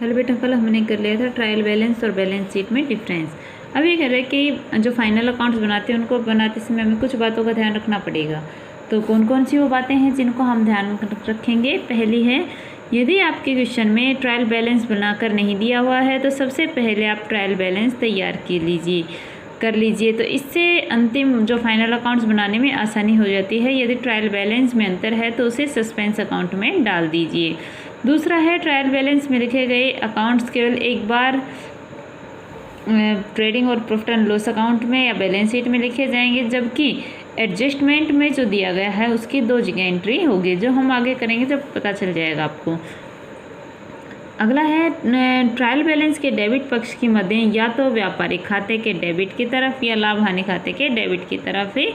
Hello बेटा, कल हमने कर लिया था ट्रायल बैलेंस और बैलेंस शीट में डिफरेंस। अब ये कह रहा है कि जो फाइनल अकाउंट्स बनाते हैं उनको बनाते समय हमें कुछ बातों का ध्यान रखना पड़ेगा। तो कौन कौन सी वो बातें हैं जिनको हम ध्यान रखेंगे? पहली है, यदि आपके क्वेश्चन में ट्रायल बैलेंस बनाकर नहीं दिया हुआ है तो सबसे पहले आप ट्रायल बैलेंस तैयार कर लीजिए। तो इससे अंतिम जो फाइनल अकाउंट्स बनाने में आसानी हो जाती है। यदि ट्रायल बैलेंस में अंतर है तो उसे सस्पेंस अकाउंट में डाल दीजिए। दूसरा है, ट्रायल बैलेंस में लिखे गए अकाउंट्स केवल एक बार ट्रेडिंग और प्रॉफिट एंड लॉस अकाउंट में या बैलेंस शीट में लिखे जाएंगे, जबकि एडजस्टमेंट में जो दिया गया है उसकी 2 जगह एंट्री होगी, जो हम आगे करेंगे जब पता चल जाएगा आपको। अगला है, ट्रायल बैलेंस के डेबिट पक्ष की मदें या तो व्यापारिक खाते के डेबिट की तरफ या लाभ हानि खाते के डेबिट की तरफ ही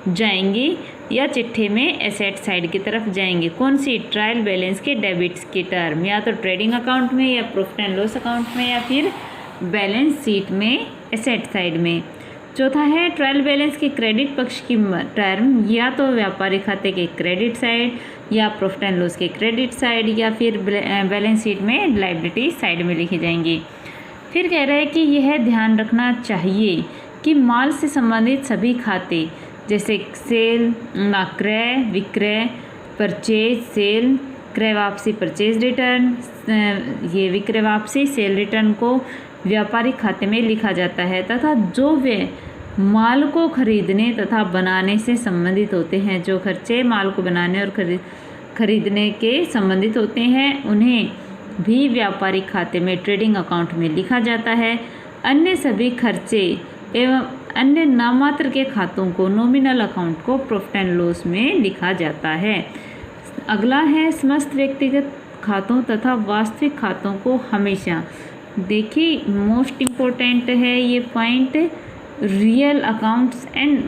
जाएंगी या चिट्ठे में एसेट साइड की तरफ जाएंगी। कौन सी? ट्रायल बैलेंस के डेबिट्स की टर्म या तो ट्रेडिंग अकाउंट में या प्रॉफिट एंड लॉस अकाउंट में या फिर बैलेंस शीट में एसेट साइड में। चौथा है, ट्रायल बैलेंस के क्रेडिट पक्ष की टर्म या तो व्यापारिक खाते के क्रेडिट साइड या प्रॉफिट एंड लॉस के क्रेडिट साइड या फिर बैलेंस शीट में लायबिलिटी साइड में लिखी जाएंगी। फिर कह रहा है कि यह ध्यान रखना चाहिए कि माल से संबंधित सभी खाते जैसे सेल, क्रय विक्रय, परचेज सेल, क्रय वापसी परचेज रिटर्न, ये विक्रय वापसी सेल रिटर्न को व्यापारिक खाते में लिखा जाता है तथा जो वे माल को खरीदने तथा बनाने से संबंधित होते हैं, जो खर्चे माल को बनाने और खरीदने के संबंधित होते हैं, उन्हें भी व्यापारिक खाते में ट्रेडिंग अकाउंट में लिखा जाता है। अन्य सभी खर्चे एवं अन्य नाममात्र के खातों को नॉमिनल अकाउंट को प्रॉफिट एंड लॉस में लिखा जाता है। अगला है, समस्त व्यक्तिगत खातों तथा वास्तविक खातों को हमेशा, देखिए मोस्ट इम्पोर्टेंट है ये point, real accounts and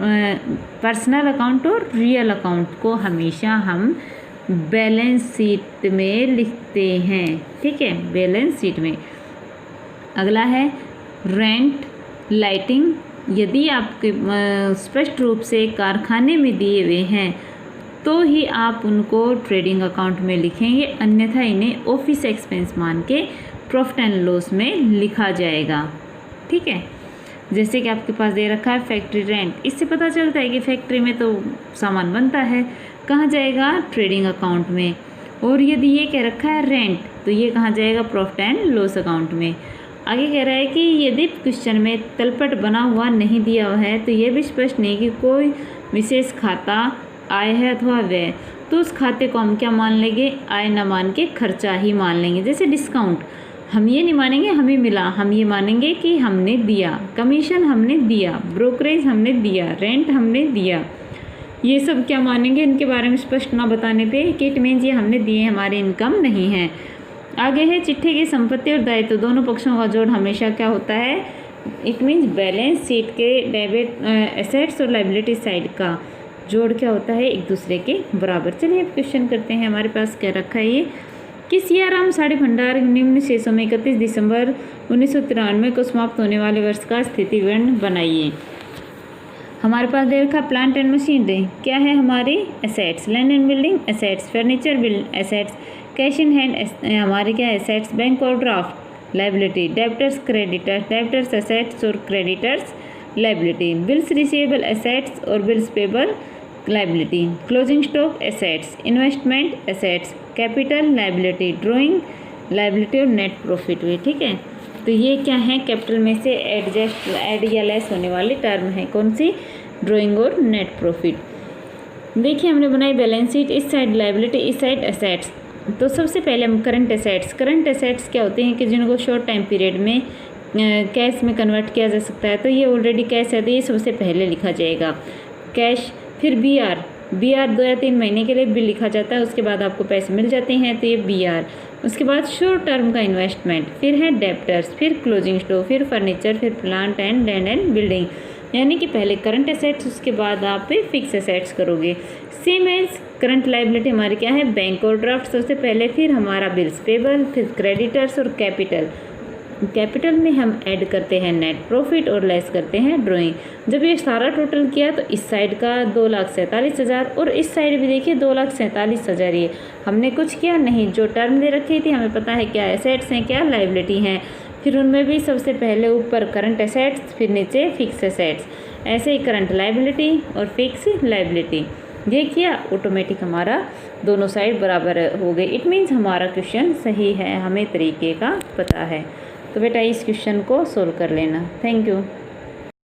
personal account और रियल अकाउंट को हमेशा हम बैलेंस शीट में लिखते हैं। ठीक है, बैलेंस शीट में। अगला है, रेंट लाइटिंग यदि आपके स्पष्ट रूप से कारखाने में दिए हुए हैं तो ही आप उनको ट्रेडिंग अकाउंट में लिखेंगे, अन्यथा इन्हें ऑफिस एक्सपेंस मान के प्रॉफिट एंड लॉस में लिखा जाएगा। ठीक है, जैसे कि आपके पास दे रखा है फैक्ट्री रेंट, इससे पता चलता है कि फैक्ट्री में तो सामान बनता है, कहाँ जाएगा? ट्रेडिंग अकाउंट में। और यदि ये कह रखा है रेंट तो ये कहाँ जाएगा? प्रॉफिट एंड लॉस अकाउंट में। आगे कह रहा है कि यदि क्वेश्चन में तलपट बना हुआ नहीं दिया हुआ है तो ये भी स्पष्ट नहीं कि कोई विशेष खाता आय है अथवा व्यय, तो उस खाते को हम क्या मान लेंगे? आय न मान के खर्चा ही मान लेंगे। जैसे डिस्काउंट, हम ये नहीं मानेंगे हमें मिला, हम ये मानेंगे कि हमने दिया, कमीशन हमने दिया, ब्रोकरेज हमने दिया, रेंट हमने दिया, ये सब क्या मानेंगे? इनके बारे में स्पष्ट ना बताने पे कि इट मीन्स ये हमने दिए, हमारी इनकम नहीं है। आगे है, चिट्ठे की संपत्ति और दायित्व दोनों पक्षों का जोड़ हमेशा क्या होता है? इट मीन्स बैलेंस शीट के डेबिट एसेट्स और लायबिलिटी साइड का जोड़ क्या होता है? एक दूसरे के बराबर। चलिए अब क्वेश्चन करते हैं। हमारे पास क्या रखा है ये कि सियाराम साड़ी भंडार निम्न शेषों में 31 दिसंबर 1993 को समाप्त होने वाले वर्ष का स्थिति विवरण बनाइए। हमारे पास दे रखा प्लांट एंड मशीनरी, क्या है हमारी? Assets, land and building assets, furniture build assets, cash in hand हमारे क्या एसेट्स, बैंक और draft liability, debtors creditors, debtors assets और creditors liability, bills receivable assets और bills payable liability, closing stock assets, investment assets, capital liability, drawing liability और net profit हुई। ठीक है, तो ये क्या है? कैपिटल में से ऐड या लेस होने वाली टर्म है। कौन सी? ड्राइंग और नेट प्रॉफिट। देखिए हमने बनाई बैलेंस शीट, इस साइड लायबिलिटी, इस साइड एसेट्स। तो सबसे पहले हम करंट एसेट्स क्या होते हैं कि जिनको शॉर्ट टाइम पीरियड में कैश में कन्वर्ट किया जा सकता है, तो ये ऑलरेडी कैश है तो ये सबसे पहले लिखा जाएगा कैश। फिर बी आर 2 या 3 महीने के लिए बिल लिखा जाता है, उसके बाद आपको पैसे मिल जाते हैं तो ये बी आर। उसके बाद शॉर्ट टर्म का इन्वेस्टमेंट, फिर है डेब्टर्स, फिर क्लोजिंग स्टॉक, फिर फर्नीचर, फिर plant and land and building. यानी कि पहले करंट एसेट्स, उसके बाद आप फिक्स एसेट्स करोगे। सेम एज करंट लायबिलिटी हमारी क्या है? बैंक और ड्राफ्ट सबसे पहले, फिर हमारा बिल्स पेबल, फिर क्रेडिटर्स और कैपिटल। कैपिटल में हम ऐड करते हैं नेट प्रॉफिट और लेस करते हैं ड्राइंग। जब ये सारा टोटल किया तो इस साइड का 2,47,000 और इस साइड भी देखिए 2,47,000। ये हमने कुछ किया नहीं, जो टर्म दे रखी थी हमें पता है क्या एसेट्स हैं क्या लाइबिलिटी हैं, फिर उनमें भी सबसे पहले ऊपर करंट एसेट्स फिर नीचे फिक्स एसेट्स, ऐसे ही करंट लाइबिलिटी और फिक्स लाइबिलिटी। ये किया ऑटोमेटिक हमारा दोनों साइड बराबर हो गए। इट मीन्स हमारा क्वेश्चन सही है, हमें तरीके का पता है। तो बेटा इस क्वेश्चन को सोल्व कर लेना। Thank you.